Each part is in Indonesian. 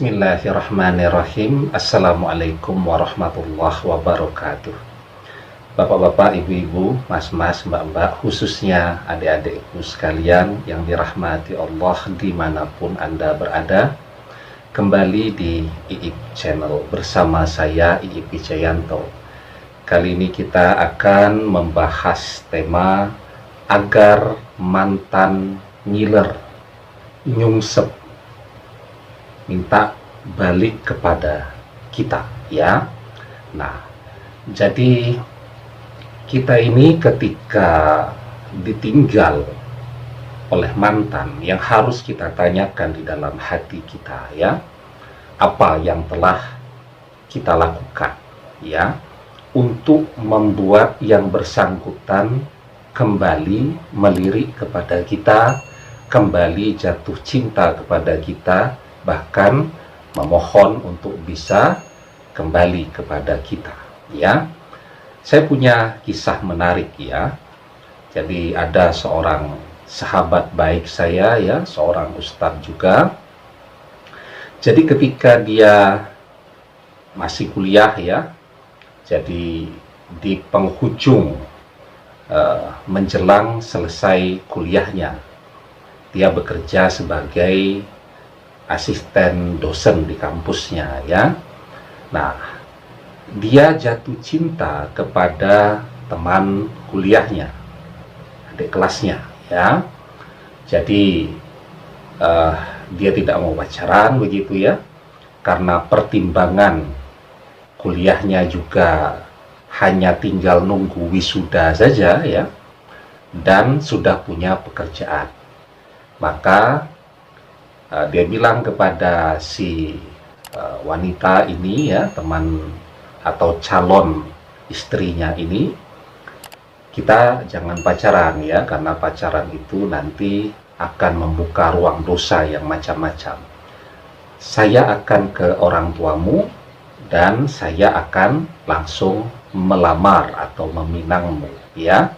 Bismillahirrahmanirrahim. Assalamualaikum warahmatullahi wabarakatuh. Bapak-bapak, ibu-ibu, mas-mas, mbak-mbak, khususnya adik-adikku sekalian yang dirahmati Allah dimanapun Anda berada. Kembali di IIP Channel bersama saya IIP Wijayanto. Kali ini kita akan membahas tema agar mantan ngiler, nyungsep, minta balik kepada kita, ya. Nah, jadi kita ini ketika ditinggal oleh mantan, yang harus kita tanyakan di dalam hati kita, ya, apa yang telah kita lakukan, ya, untuk membuat yang bersangkutan kembali melirik kepada kita, kembali jatuh cinta kepada kita, bahkan memohon untuk bisa kembali kepada kita, ya. Saya punya kisah menarik, ya. Jadi ada seorang sahabat baik saya, ya, seorang ustadz juga. Jadi ketika dia masih kuliah, ya, jadi di penghujung menjelang selesai kuliahnya, dia bekerja sebagai asisten dosen di kampusnya, ya. Nah, dia jatuh cinta kepada teman kuliahnya, adik kelasnya, ya. Jadi dia tidak mau pacaran begitu, ya, karena pertimbangan kuliahnya juga hanya tinggal nunggu wisuda saja, ya, dan sudah punya pekerjaan. Maka dia bilang kepada si wanita ini, ya, teman atau calon istrinya ini, kita jangan pacaran, ya, karena pacaran itu nanti akan membuka ruang dosa yang macam-macam. Saya akan ke orang tuamu dan saya akan langsung melamar atau meminangmu, ya.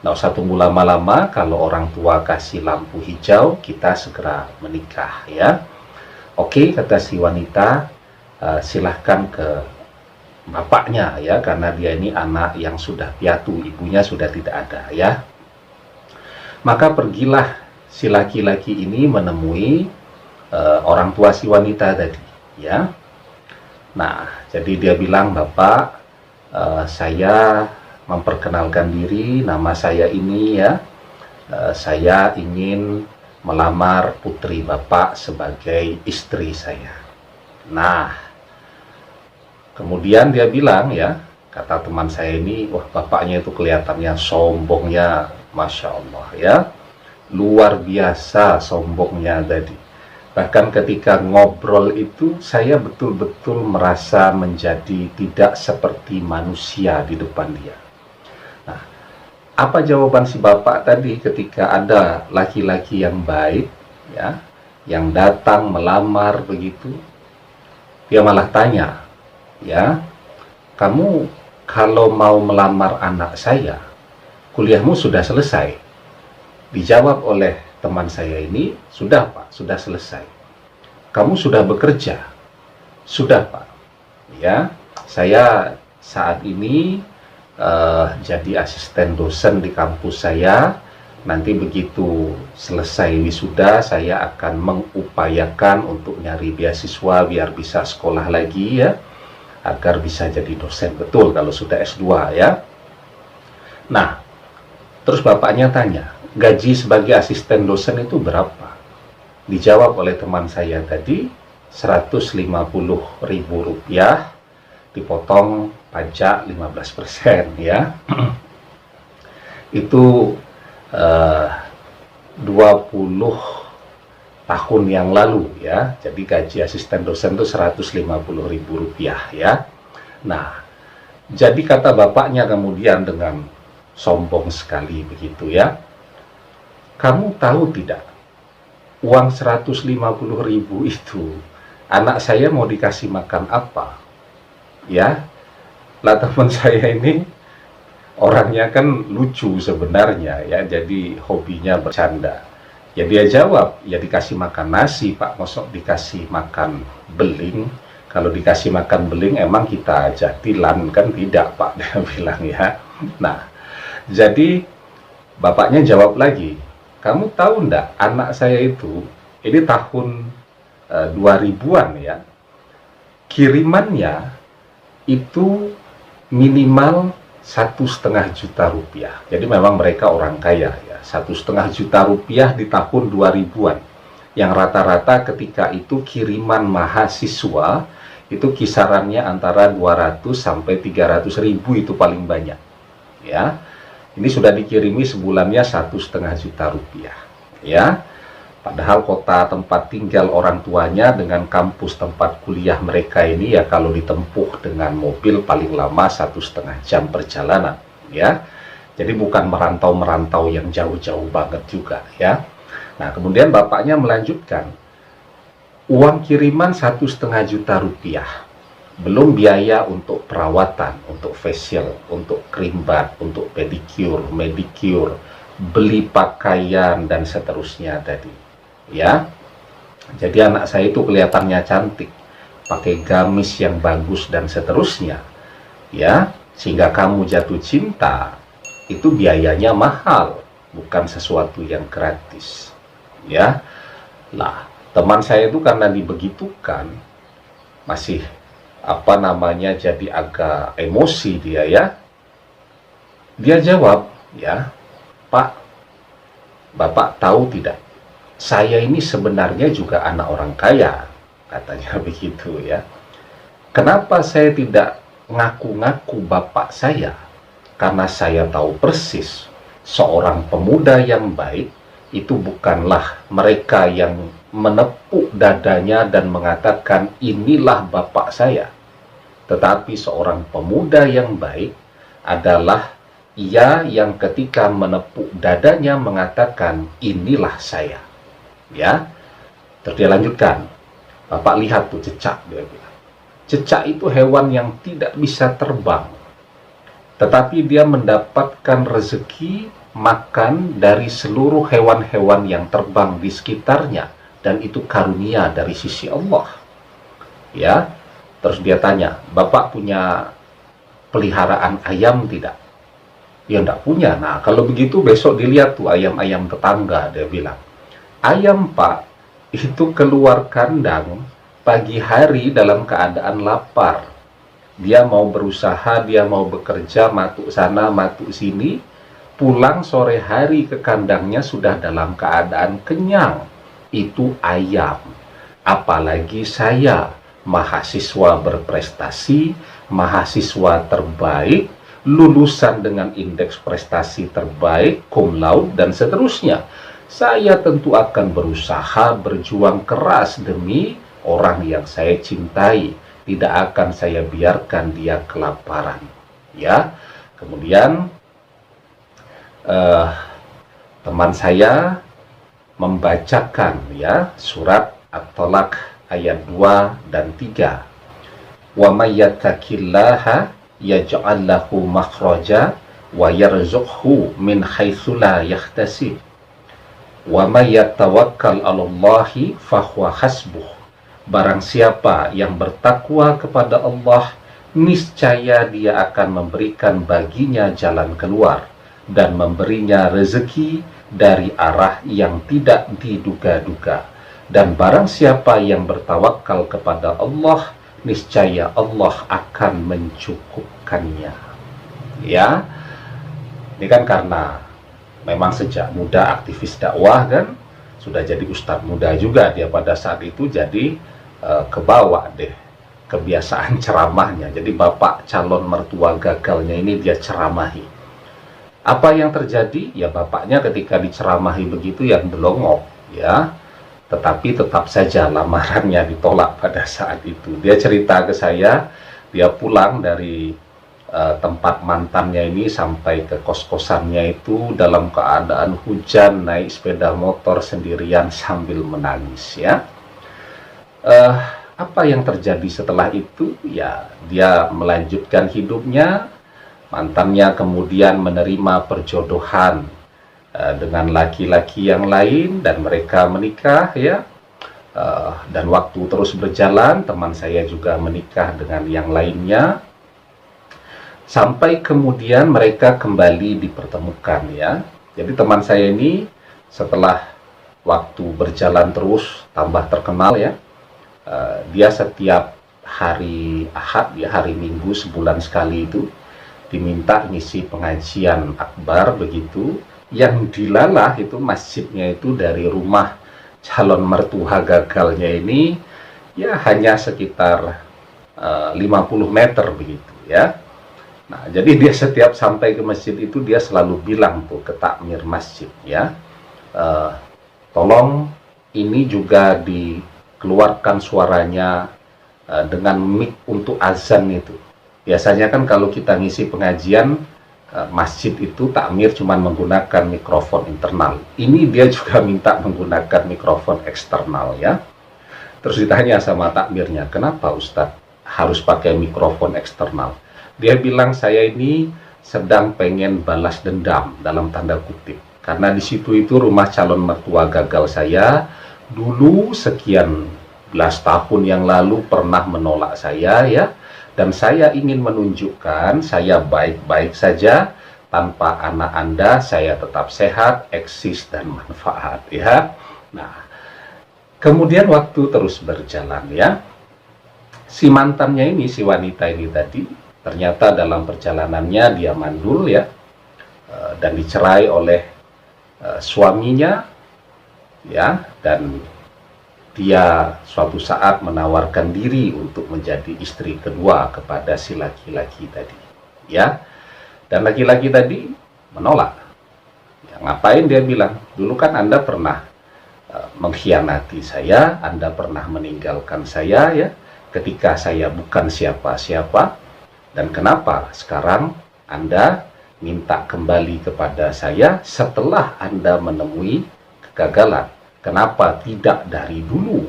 Nggak usah tunggu lama-lama, kalau orang tua kasih lampu hijau, kita segera menikah, ya. Oke, kata si wanita, silahkan ke bapaknya, ya, karena dia ini anak yang sudah piatu, ibunya sudah tidak ada, ya. Maka pergilah si laki-laki ini menemui orang tua si wanita tadi, ya. Nah, jadi dia bilang, "Bapak, saya memperkenalkan diri, nama saya ini, ya, saya ingin melamar putri Bapak sebagai istri saya." Nah, kemudian dia bilang, ya, kata teman saya ini, wah, bapaknya itu kelihatannya sombongnya, Masya Allah, ya, luar biasa sombongnya tadi. Bahkan ketika ngobrol itu, saya betul-betul merasa menjadi tidak seperti manusia di depan dia. Nah, apa jawaban si bapak tadi ketika ada laki-laki yang baik, ya, yang datang melamar begitu? Dia malah tanya, ya, "Kamu kalau mau melamar anak saya, kuliahmu sudah selesai?" Dijawab oleh teman saya ini, "Sudah, Pak, sudah selesai." "Kamu sudah bekerja?" "Sudah, Pak." "Ya, saya saat ini jadi asisten dosen di kampus saya. Nanti begitu selesai wisuda, saya akan mengupayakan untuk nyari beasiswa biar bisa sekolah lagi, ya, agar bisa jadi dosen betul kalau sudah S2, ya." Nah, terus bapaknya tanya, "Gaji sebagai asisten dosen itu berapa?" Dijawab oleh teman saya tadi, 150.000 rupiah, dipotong pajak 15%, ya. Itu 20 tahun yang lalu, ya. Jadi gaji asisten dosen itu 150.000 rupiah, ya. Nah, jadi kata bapaknya kemudian dengan sombong sekali begitu, ya, "Kamu tahu tidak, uang 150.000 itu anak saya mau dikasih makan apa?" Ya, lah teman saya ini orangnya kan lucu sebenarnya, ya, jadi hobinya bercanda. Ya dia jawab, ya dikasih makan nasi Pak, mosok dikasih makan beling. Kalau dikasih makan beling emang kita jadilan kan? Tidak Pak, dia bilang ya. Nah, jadi bapaknya jawab lagi, kamu tahu ndak anak saya itu, ini tahun 2000-an ya, kirimannya itu minimal 1,5 juta rupiah. Jadi memang mereka orang kaya ya. 1,5 juta rupiah di tahun 2000-an, yang rata-rata ketika itu kiriman mahasiswa itu kisarannya antara 200 sampai 300 ribu, itu paling banyak ya. Ini sudah dikirimi sebulannya 1,5 juta rupiah ya. Padahal kota tempat tinggal orang tuanya dengan kampus tempat kuliah mereka ini ya, kalau ditempuh dengan mobil paling lama 1,5 jam perjalanan ya. Jadi bukan merantau-merantau yang jauh-jauh banget juga ya. Nah, kemudian bapaknya melanjutkan, uang kiriman 1,5 juta rupiah, belum biaya untuk perawatan, untuk facial, untuk krim bat, untuk pedicure, medicure, beli pakaian dan seterusnya tadi ya. Jadi anak saya itu kelihatannya cantik, pakai gamis yang bagus dan seterusnya ya, sehingga kamu jatuh cinta. Itu biayanya mahal, bukan sesuatu yang gratis ya. Lah, teman saya itu karena dibegitukan, masih jadi agak emosi dia ya. Dia jawab, ya Pak, Bapak tahu tidak, saya ini sebenarnya juga anak orang kaya, katanya begitu ya. Kenapa saya tidak ngaku-ngaku bapak saya? Karena saya tahu persis seorang pemuda yang baik itu bukanlah mereka yang menepuk dadanya dan mengatakan inilah bapak saya. Tetapi seorang pemuda yang baik adalah ia yang ketika menepuk dadanya mengatakan inilah saya. Ya. Terus dia lanjutkan, Bapak lihat tuh cecak, dia bilang. Cecak itu hewan yang tidak bisa terbang, tetapi dia mendapatkan rezeki makan dari seluruh hewan-hewan yang terbang di sekitarnya, dan itu karunia dari sisi Allah. Ya. Terus dia tanya, Bapak punya peliharaan ayam tidak? Ya enggak punya. Nah, kalau begitu besok dilihat tuh ayam-ayam tetangga, dia bilang. Ayam Pak, itu keluar kandang pagi hari dalam keadaan lapar. Dia mau berusaha, dia mau bekerja, matuk sana, matuk sini, pulang sore hari ke kandangnya sudah dalam keadaan kenyang. Itu ayam. Apalagi saya, mahasiswa berprestasi, mahasiswa terbaik, lulusan dengan indeks prestasi terbaik, cum laude, dan seterusnya. Saya tentu akan berusaha, berjuang keras demi orang yang saya cintai. Tidak akan saya biarkan dia kelaparan. Ya, kemudian teman saya membacakan ya surat At-Talaq ayat 2 dan 3. Wa may yattaqillaha yaj'al lahu makhraja wa yarzuqhu min haitsu la yahtasib. Wa may yatawakkal 'alallahi fahuwa hasbuh. Barang siapa yang bertakwa kepada Allah, niscaya dia akan memberikan baginya jalan keluar dan memberinya rezeki dari arah yang tidak diduga-duga. Dan barang siapa yang bertawakal kepada Allah, niscaya Allah akan mencukupkannya. Ya, ini kan karena memang sejak muda aktivis dakwah kan, sudah jadi ustadz muda juga dia pada saat itu, jadi kebawa deh kebiasaan ceramahnya. Jadi bapak calon mertua gagalnya ini dia ceramahi. Apa yang terjadi? Ya bapaknya ketika diceramahi begitu yang delongok ya. Tetapi tetap saja lamarannya ditolak pada saat itu. Dia cerita ke saya, dia pulang dari tempat mantannya ini sampai ke kos-kosannya itu dalam keadaan hujan, naik sepeda motor sendirian sambil menangis ya. Apa yang terjadi setelah itu? Ya, dia melanjutkan hidupnya. Mantannya kemudian menerima perjodohan dengan laki-laki yang lain dan mereka menikah ya. Dan waktu terus berjalan, teman saya juga menikah dengan yang lainnya, sampai kemudian mereka kembali dipertemukan ya. Jadi teman saya ini setelah waktu berjalan terus tambah terkenal ya, dia setiap hari Ahad ya, hari Minggu sebulan sekali itu diminta ngisi pengajian akbar begitu, yang dilalah itu masjidnya itu dari rumah calon mertua gagalnya ini ya hanya sekitar 50 meter begitu ya. Nah, jadi dia setiap sampai ke masjid itu dia selalu bilang tuh ke takmir masjid ya, tolong ini juga dikeluarkan suaranya dengan mic untuk azan itu. Biasanya kan kalau kita ngisi pengajian masjid itu takmir cuma menggunakan mikrofon internal. Ini dia juga minta menggunakan mikrofon eksternal ya. Terus ditanya sama takmirnya, kenapa Ustadz harus pakai mikrofon eksternal? Dia bilang, saya ini sedang pengen balas dendam dalam tanda kutip. Karena di situ itu rumah calon mertua gagal saya dulu sekian belas tahun yang lalu pernah menolak saya ya. Dan saya ingin menunjukkan saya baik-baik saja, tanpa anak Anda saya tetap sehat, eksis dan manfaat ya. Nah, kemudian waktu terus berjalan ya. Si mantannya ini, si wanita ini tadi, ternyata dalam perjalanannya dia mandul ya, dan dicerai oleh suaminya ya, dan dia suatu saat menawarkan diri untuk menjadi istri kedua kepada si laki-laki tadi ya, dan laki-laki tadi menolak ya. Ngapain? Dia bilang, dulu kan Anda pernah mengkhianati saya, Anda pernah meninggalkan saya ya ketika saya bukan siapa-siapa, dan kenapa sekarang Anda minta kembali kepada saya setelah Anda menemui kegagalan? Kenapa tidak dari dulu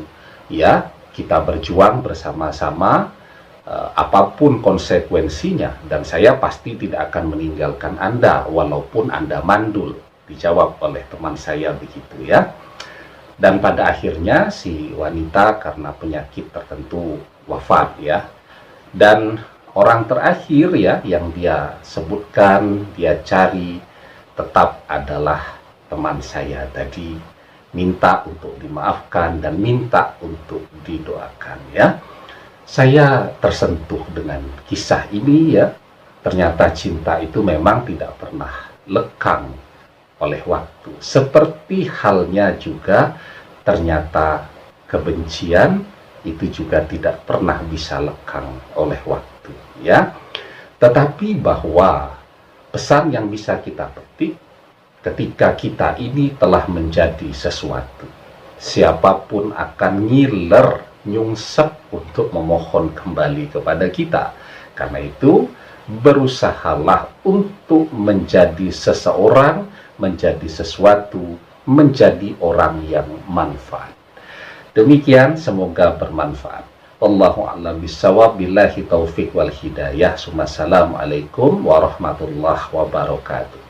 ya, kita berjuang bersama-sama, apapun konsekuensinya, dan saya pasti tidak akan meninggalkan Anda walaupun Anda mandul. Dijawab oleh teman saya begitu ya. Dan pada akhirnya si wanita karena penyakit tertentu wafat ya. Dan orang terakhir ya yang dia sebutkan, dia cari tetap adalah teman saya tadi, minta untuk dimaafkan dan minta untuk didoakan ya. Saya tersentuh dengan kisah ini ya. Ternyata cinta itu memang tidak pernah lekang oleh waktu. Seperti halnya juga ternyata kebencian itu juga tidak pernah bisa lekang oleh waktu ya. Tetapi bahwa pesan yang bisa kita petik ketika kita ini telah menjadi sesuatu, siapapun akan ngiler, nyungsep untuk memohon kembali kepada kita. Karena itu berusahalah untuk menjadi seseorang, menjadi sesuatu, menjadi orang yang manfaat. Demikian, semoga bermanfaat. Wallahu a'lam bishawab, billahi taufik wal hidayah. Assalamualaikum warahmatullahi wabarakatuh.